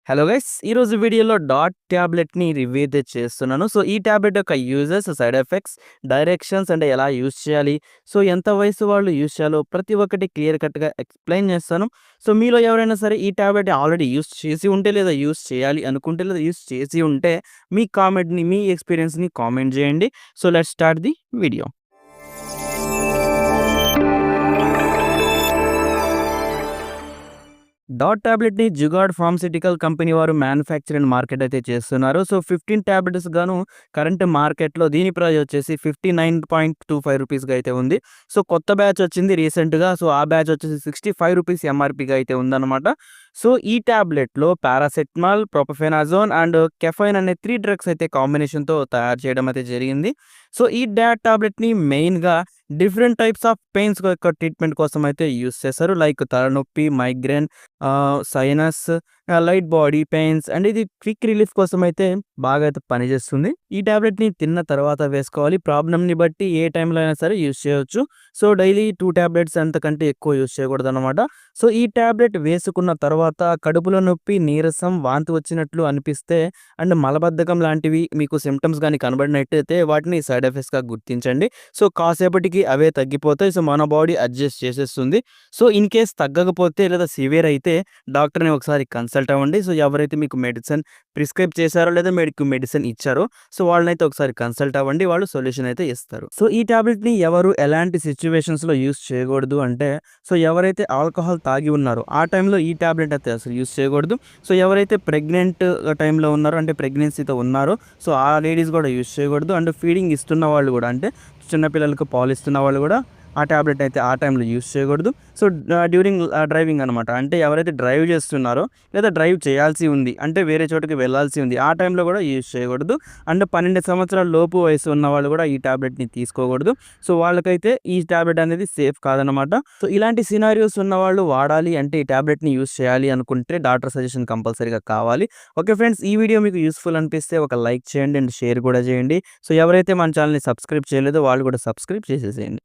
Hello guys! ఈరోజు వీడియోలో dot టాబ్లెట్‌ని review అయితే చేస్తున్నాను. సో, ఈ టాబ్లెట్ యొక్క యూజెస్, సైడ్ ఎఫెక్ట్స్, డైరెక్షన్స్ అంటే ఎలా యూజ్ చేయాలి? సో, ఎంత వయసు వాళ్ళు యూజ్ చేయాలో ప్రతి ఒక్కటి క్లియర్ కట్‌గా ఎక్స్‌ప్లెయిన్ చేస్తాను. సో, మీలో ఎవరైనా సరే ఈ టాబ్లెట్ ఆల్రెడీ యూజ్ చేసి ఉంటే లేదా యూజ్ చేయాలి అనుకుంటే లేదా యూజ్ చేసి ఉంటే మీ కామెంట్‌ని, మీ ఎక్స్‌పీరియన్స్‌ని కామెంట్ చేయండి. So, let's start the video. Dot టాబ్లెట్‌ని జుగాడ్ ఫార్మాస్యూటికల్ కంపెనీ వారు మ్యానుఫ్యాక్చర్ అండ్ మార్కెట్ అయితే చేస్తున్నారు. సో, 15 టాబ్లెట్స్ గాను కరెంట్ మార్కెట్‌లో దీని ప్రైస్ వచ్చేసి ₹59.25గా అయితే ఉంది. సో, కొత్త బ్యాచ్ వచ్చింది రీసెంట్‌గా. సో, ఆ బ్యాచ్ వచ్చేసి ₹65 ఎంఆర్‌పీగా అయితే ఉందన్నమాట. సో, ఈ టాబ్లెట్‌లో పారాసెటమాల్, ప్రొపఫెనాజోన్ అండ్ కెఫైన్ అనే 3 డ్రగ్స్ అయితే కాంబినేషన్‌తో తయారు చేయడం అయితే జరిగింది. సో, ఈ డాట్ టాబ్లెట్‌ని మెయిన్‌గా డిఫరెంట్ టైప్స్ ఆఫ్ పెయిన్స్ యొక్క ట్రీట్మెంట్ కోసం అయితే యూజ్ చేస్తారు. లైక్ తలనొప్పి, migraine, sinus, light body pains and ఇది క్విక్ రిలీఫ్ కోసం అయితే బాగా అయితే పనిచేస్తుంది. ఈ టాబ్లెట్‌ని తిన్న తర్వాత వేసుకోవాలి. ప్రాబ్లమ్‌ని బట్టి ఏ టైంలో అయినా సరే యూజ్ చేయొచ్చు. సో, డైలీ 2 టాబ్లెట్స్ అంతకంటే ఎక్కువ యూజ్ చేయకూడదనమాట. సో, ఈ టాబ్లెట్ వేసుకున్న తర్వాత కడుపులో నొప్పి, నీరసం, వాంతి వచ్చినట్లు అనిపిస్తే అండ్ మలబద్ధకం లాంటివి మీకు సింప్టమ్స్ గాని కనబడినట్టయితే వాటిని సైడ్ ఎఫెక్ట్స్‌గా గుర్తించండి. సో, కాసేపటికి అవే తగ్గిపోతాయి. సో, మన బాడీ అడ్జస్ట్ చేసేస్తుంది. సో, ఇన్ కేస్ తగ్గకపోతే లేదా సివియర్ అయితే డాక్టర్‌ని ఒకసారి కన్సల్ట్ అవ్వండి. సో, ఎవరైతే మీకు మెడిసిన్ ప్రిస్క్రైబ్ చేశారో లేదా మీకు మెడిసిన్ ఇచ్చారో సో, వాళ్ళనైతే ఒకసారి కన్సల్ట్ అవ్వండి. వాళ్ళు సొల్యూషన్ అయితే ఇస్తారు. సో, ఈ టాబ్లెట్‌ని ఎవరు ఎలాంటి సిట్యుయేషన్స్‌లో యూజ్ చేయకూడదు అంటే సో, ఎవరైతే ఆల్కహాల్ తాగి ఉన్నారో ఆ టైంలో ఈ టాబ్లెట్ అయితే అసలు యూజ్ చేయకూడదు. సో, ఎవరైతే ప్రెగ్నెంట్ టైంలో ఉన్నారో అంటే ప్రెగ్నెన్సీతో ఉన్నారో సో, ఆ లేడీస్ కూడా యూజ్ చేయకూడదు. అండ్ ఫీడింగ్ ఇస్తున్న వాళ్ళు కూడా అంటే చిన్న పిల్లలకు పాలిస్తున్న వాళ్ళు కూడా ఆ టాబ్లెట్ అయితే ఆ టైంలో యూజ్ చేయకూడదు. సో, డ్యూరింగ్ డ్రైవింగ్ అనమాట. అంటే ఎవరైతే డ్రైవ్ చేస్తున్నారో లేదా డ్రైవ్ చేయాల్సి ఉంది అంటే వేరే చోటుకి వెళ్ళాల్సి ఉంది ఆ టైంలో కూడా యూజ్ చేయకూడదు. అండ్ 12 సంవత్సరాల లోపు వయసు ఉన్న వాళ్ళు కూడా ఈ టాబ్లెట్‌ని తీసుకోకూడదు. సో, వాళ్ళకైతే ఈ టాబ్లెట్ అనేది సేఫ్ కాదనమాట. సో, ఇలాంటి సినారియోస్ ఉన్నవాళ్ళు వాడాలి అంటే ఈ టాబ్లెట్‌ని యూజ్ చేయాలి అనుకుంటే డాక్టర్ సజెషన్ కంపల్సరీగా కావాలి. ఓకే ఫ్రెండ్స్, ఈ వీడియో మీకు యూస్‌ఫుల్ అనిపిస్తే ఒక లైక్ చేయండి అండ్ షేర్ కూడా చేయండి. సో, ఎవరైతే మన ఛానల్‌ని సబ్స్క్రైబ్ చేయలేదో వాళ్ళు కూడా సబ్స్క్రైబ్ చేసేసేయండి.